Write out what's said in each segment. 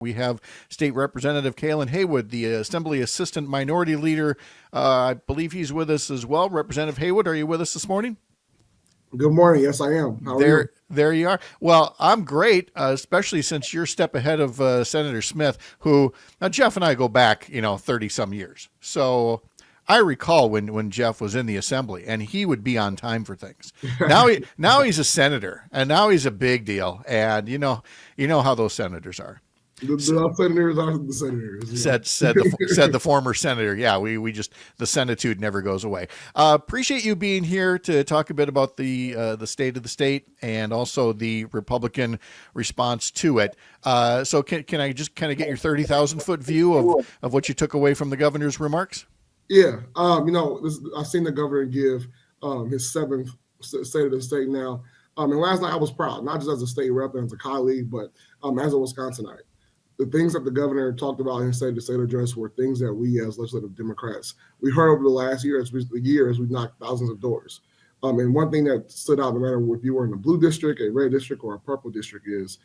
We have State Representative Kalan Haywood, the Assembly Assistant Minority Leader. I believe he's with us as well. Representative Haywood, are you with us this morning? Good morning. Yes, I am. How are you? There you are. Well, I'm great, especially since you're a step ahead of Senator Smith, who now Jeff and I go back, 30 some years. So I recall when Jeff was in the assembly and he would be on time for things. Now he's a senator and now he's a big deal. And you know how those senators are. The senators are the senators. Said the former senator. Yeah, we just, the senatude never goes away. Appreciate you being here to talk a bit about the state of the state and also the Republican response to it. So can I just kind of get your 30,000-foot view of what you took away from the governor's remarks? Yeah, I've seen the governor give his seventh State of the State now. And last night I was proud, not just as a state rep and as a colleague, but as a Wisconsinite. The things that the governor talked about in his State of the State address were things that we as legislative Democrats, we heard over the last year as we knocked thousands of doors. And one thing that stood out, no matter if you were in a blue district, a red district, or a purple district, is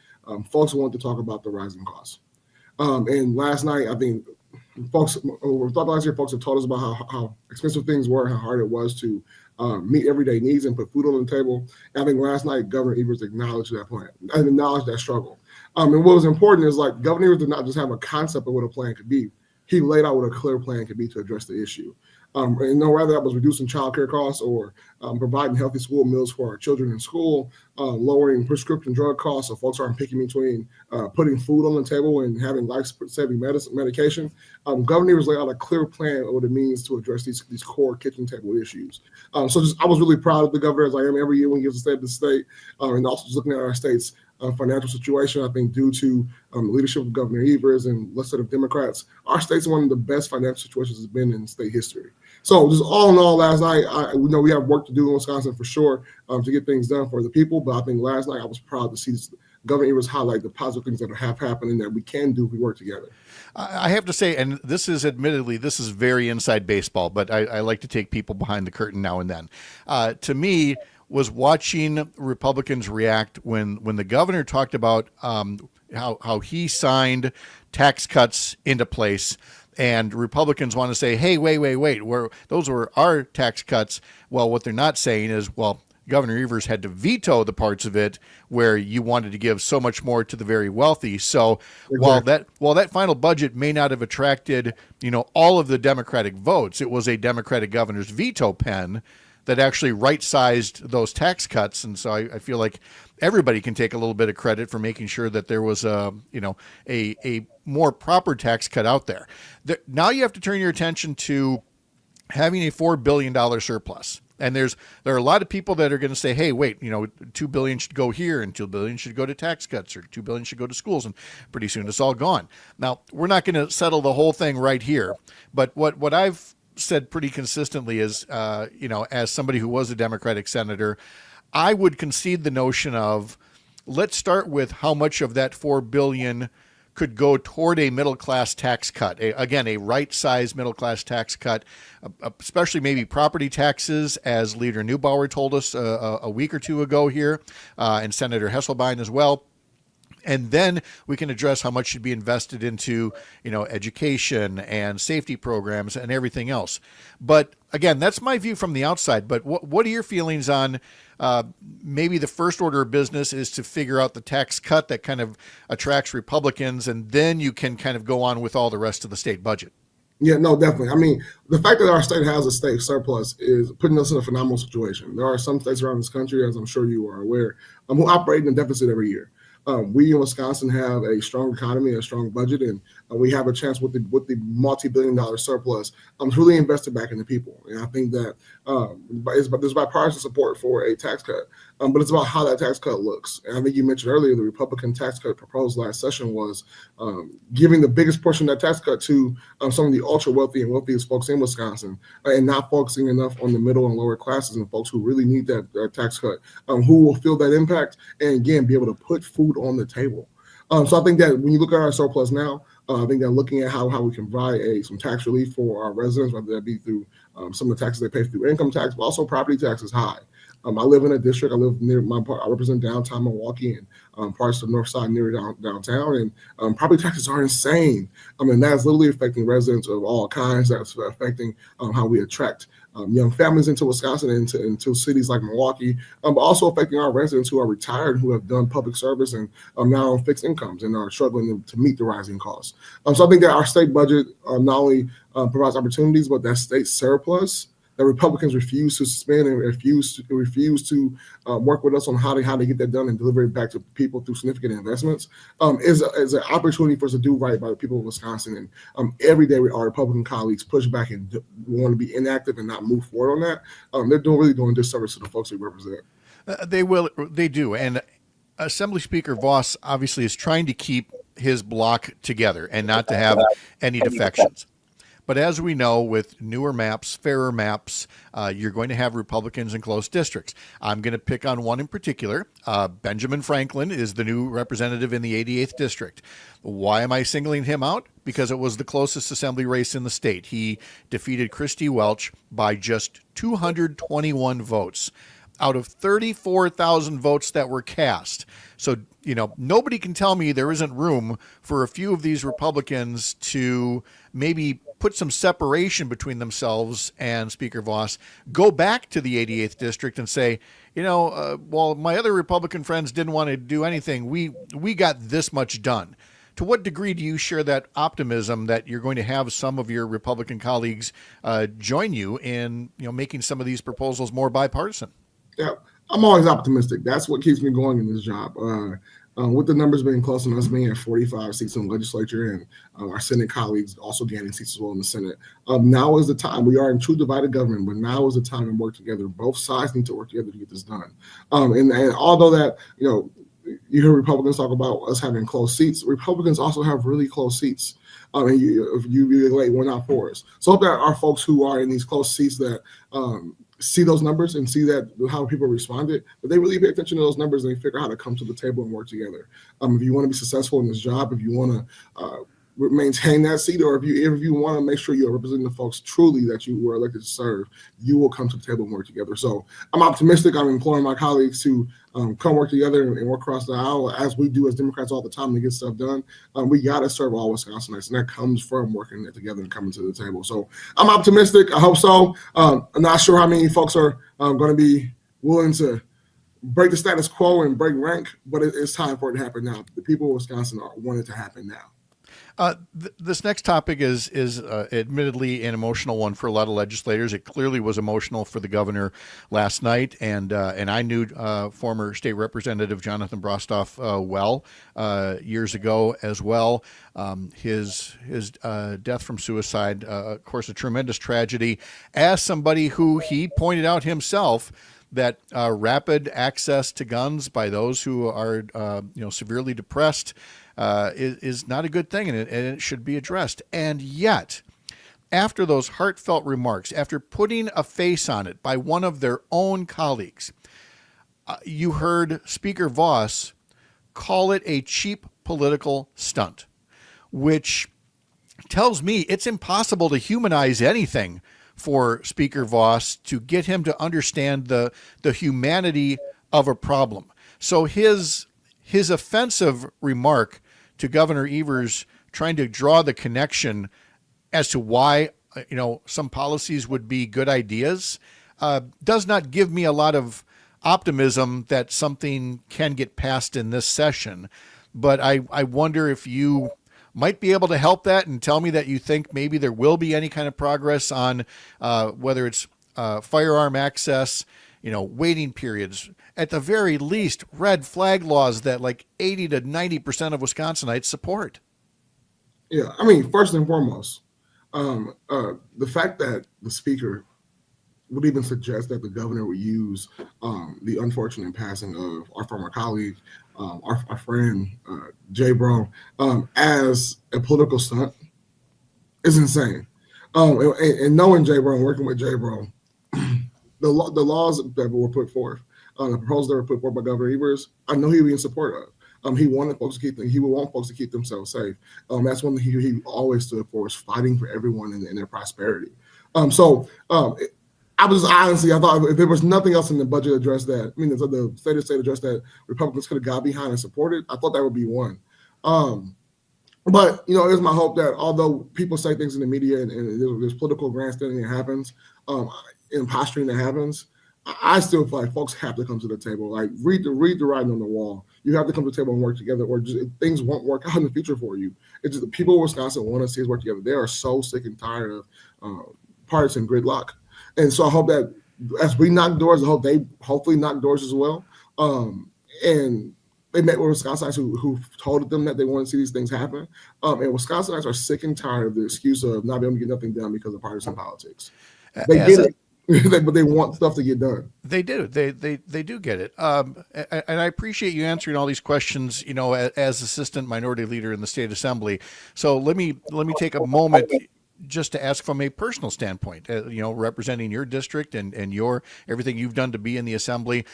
folks want to talk about the rising costs. And last night, I think folks have told us about how expensive things were, how hard it was to meet everyday needs and put food on the table. And I think last night, Governor Evers acknowledged that plan and acknowledged that struggle. And what was important is Governor Evers did not just have a concept of what a plan could be. He laid out what a clear plan could be to address the issue. And whether that was reducing childcare costs or providing healthy school meals for our children in school, lowering prescription drug costs so folks aren't picking between putting food on the table and having life-saving medication. Governor Evers laid out a clear plan of what it means to address these core kitchen table issues. I was really proud of the governor, as I am every year when he gives a State of the State, and also just looking at our state's financial situation. I think due to the leadership of Governor Evers and legislative Democrats, our state's one of the best financial situations it's been in state history. So just all in all, last night, we know we have work to do in Wisconsin for sure to get things done for the people. But I think last night I was proud to see Governor Evers highlight the positive things that have happened and that we can do if we work together. I have to say, and this is very inside baseball, but I like to take people behind the curtain now and then. To me, was watching Republicans react when the governor talked about how he signed tax cuts into place, and Republicans want to say, hey, wait, those were our tax cuts. Well, what they're not saying is, well, Governor Evers had to veto the parts of it where you wanted to give so much more to the very wealthy. So exactly. while that final budget may not have attracted, all of the Democratic votes, it was a Democratic governor's veto pen that actually right-sized those tax cuts. And so I feel like everybody can take a little bit of credit for making sure that there was a more proper tax cut out there. Now you have to turn your attention to having a $4 billion surplus. And there are a lot of people that are going to say, hey, wait, $2 billion should go here and $2 billion should go to tax cuts or $2 billion should go to schools. And pretty soon it's all gone. Now, we're not going to settle the whole thing right here. But what I've said pretty consistently is, as somebody who was a Democratic senator, I would concede the notion of let's start with how much of that $4 billion could go toward a middle-class tax cut. A right-sized middle-class tax cut, especially maybe property taxes, as Leader Neubauer told us a week or two ago here, and Senator Hesselbein as well. And then we can address how much should be invested into, education and safety programs and everything else. But again, that's my view from the outside. But what are your feelings on maybe the first order of business is to figure out the tax cut that kind of attracts Republicans, and then you can kind of go on with all the rest of the state budget? Yeah, no, definitely. I mean, the fact that our state has a state surplus is putting us in a phenomenal situation. There are some states around this country, as I'm sure you are aware, who operate in a deficit every year. We in Wisconsin have a strong economy, a strong budget, and we have a chance with the multi-billion-dollar surplus to really invest it back in the people. And I think that there's bipartisan support for a tax cut, but it's about how that tax cut looks. And I think you mentioned earlier the Republican tax cut proposed last session was giving the biggest portion of that tax cut to some of the ultra-wealthy and wealthiest folks in Wisconsin, and not focusing enough on the middle and lower classes and folks who really need that tax cut, who will feel that impact and, again, be able to put food on the table. So I think that when you look at our surplus now, I think that looking at how we can provide some tax relief for our residents, whether that be through some of the taxes they pay through income tax, but also property tax is high. I live in a district. I live near I represent downtown Milwaukee and parts of the north side near downtown. And property taxes are insane. That's literally affecting residents of all kinds. That's affecting how we attract young families into Wisconsin and into cities like Milwaukee, but also affecting our residents who are retired, who have done public service and now on fixed incomes and are struggling to meet the rising costs. So I think that our state budget not only provides opportunities, but that state surplus that Republicans refuse to suspend and refuse to work with us on how to get that done and deliver it back to people through significant investments is an opportunity for us to do right by the people of Wisconsin. And every day our Republican colleagues push back and want to be inactive and not move forward on that. They're really doing disservice to the folks we represent. They do. And Assembly Speaker Voss obviously is trying to keep his bloc together and not to have any defections. But as we know, with newer maps, fairer maps, you're going to have Republicans in close districts. I'm going to pick on one in particular. Benjamin Franklin is the new representative in the 88th district. Why am I singling him out? Because it was the closest assembly race in the state. He defeated Christy Welch by just 221 votes out of 34,000 votes that were cast. So, nobody can tell me there isn't room for a few of these Republicans to maybe put some separation between themselves and Speaker Voss, go back to the 88th district and say, well, my other Republican friends didn't want to do anything. We got this much done. To what degree do you share that optimism that you're going to have some of your Republican colleagues join you in, making some of these proposals more bipartisan? Yeah, I'm always optimistic. That's what keeps me going in this job. With the numbers being close and us being at 45 seats in the legislature and our Senate colleagues also gaining seats as well in the Senate, now is the time. We are in true divided government, but now is the time to work together. Both sides need to work together to get this done. And although that, you hear Republicans talk about us having close seats, Republicans also have really close seats. And you lay one out for us. So hope that our folks who are in these close seats that see those numbers and see that how people responded, but they really pay attention to those numbers and they figure out how to come to the table and work together. If you want to be successful in this job, if you want to maintain that seat, or if you want to make sure you're representing the folks truly that you were elected to serve, you will come to the table and work together. So I'm optimistic. I'm imploring my colleagues to come work together and work across the aisle as we do as Democrats all the time to get stuff done. We got to serve all Wisconsinites, and that comes from working together and coming to the table. So I'm optimistic. I hope so. I'm not sure how many folks are going to be willing to break the status quo and break rank, but it's time for it to happen now. The people of Wisconsin want it to happen now. This next topic is admittedly an emotional one for a lot of legislators. It clearly was emotional for the governor last night, and I knew former state representative Jonathan Brostoff well years ago as well. His death from suicide, of course, a tremendous tragedy. As somebody who he pointed out himself that rapid access to guns by those who are severely depressed is not a good thing, and it should be addressed. And yet, after those heartfelt remarks, after putting a face on it by one of their own colleagues, you heard Speaker Voss call it a cheap political stunt, which tells me it's impossible to humanize anything for Speaker Voss to get him to understand the humanity of a problem. So his offensive remark to Governor Evers, trying to draw the connection as to why some policies would be good ideas, does not give me a lot of optimism that something can get passed in this session. But I wonder if you might be able to help that and tell me that you think maybe there will be any kind of progress on whether it's firearm access, waiting periods, at the very least, red flag laws that like 80 to 90% of Wisconsinites support. Yeah, first and foremost, the fact that the speaker would even suggest that the governor would use the unfortunate passing of our former colleague, our friend, Jay Brown, as a political stunt is insane. And knowing Jay Brown, working with Jay Brown, the laws that were put forth, the proposals that were put forth by Governor Evers, I know he would be in support of. He wanted folks to he would want folks to keep themselves safe. That's one thing he always stood for, was fighting for everyone in their prosperity. I was honestly, I thought if there was nothing else in the budget to address that, I mean, the state address that Republicans could have got behind and supported, I thought that would be one. But, it's my hope that although people say things in the media and there's political grandstanding that happens, and posturing that happens, I still feel like folks have to come to the table. Like read the writing on the wall. You have to come to the table and work together, or just things won't work out in the future for you. It's just the people of Wisconsin want to see us work together. They are so sick and tired of partisan gridlock. And so I hope that as we knock doors, I hope they hopefully knock doors as well. And they met with Wisconsinites who told them that they want to see these things happen. And Wisconsinites are sick and tired of the excuse of not being able to get nothing done because of partisan politics. They get it, but they want stuff to get done. They do. They do get it. And I appreciate you answering all these questions, as Assistant Minority Leader in the State Assembly. So let me take a moment just to ask from a personal standpoint, representing your district and your everything you've done to be in the assembly.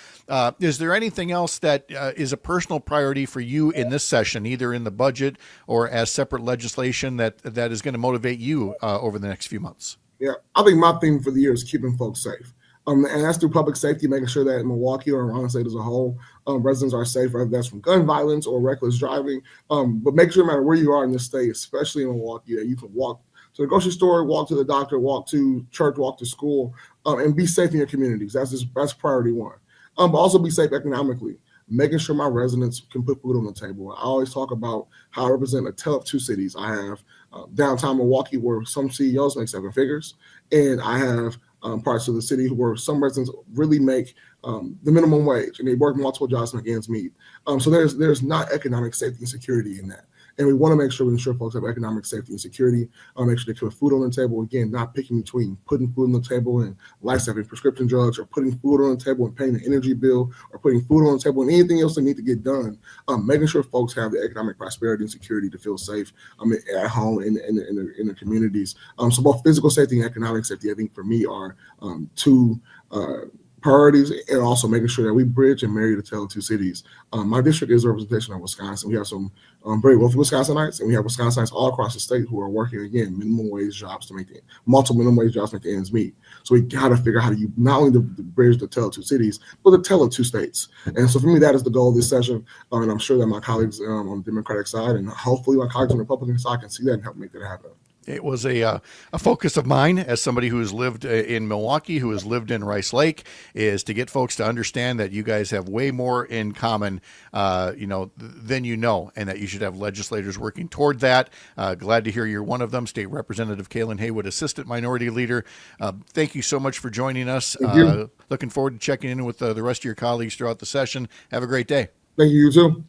Is there anything else that is a personal priority for you in this session, either in the budget or as separate legislation that is going to motivate you over the next few months? Yeah, I think my theme for the year is keeping folks safe. And that's through public safety, making sure that in Milwaukee or around the state as a whole, residents are safe, whether that's from gun violence or reckless driving. But make sure no matter where you are in the state, especially in Milwaukee, that you can walk to the grocery store, walk to the doctor, walk to church, walk to school, and be safe in your communities. That's priority one. But also be safe economically, making sure my residents can put food on the table. I always talk about how I represent a tale of two cities. I have downtown Milwaukee where some CEOs make seven figures, and I have parts of the city where some residents really make the minimum wage, and they work multiple jobs to make ends meet. So there's not economic safety and security in that. And we want to make sure we ensure folks have economic safety and security. Make sure they put food on the table. Again, not picking between putting food on the table and life-saving prescription drugs, or putting food on the table and paying the energy bill, or putting food on the table and anything else they need to get done. Making sure folks have the economic prosperity and security to feel safe at home in the communities. So both physical safety and economic safety, I think, for me, are two priorities, and also making sure that we bridge and marry the tale of two cities. My district is a representation of Wisconsin. We have some very wealthy Wisconsinites, and we have Wisconsinites all across the state who are working, again, minimum wage jobs to make multiple minimum wage jobs to make the ends meet. So we got to figure out how to use not only the bridge the tale of two cities, but the tale of two states. And so for me, that is the goal of this session. And I'm sure that my colleagues on the Democratic side, and hopefully my colleagues on the Republican side, can see that and help make that happen. It was a focus of mine as somebody who has lived in Milwaukee, who has lived in Rice Lake, is to get folks to understand that you guys have way more in common, than and that you should have legislators working toward that. Glad to hear you're one of them. State Representative Kalan Haywood, Assistant Minority Leader. Thank you so much for joining us. Looking forward to checking in with the rest of your colleagues throughout the session. Have a great day. Thank you, you too.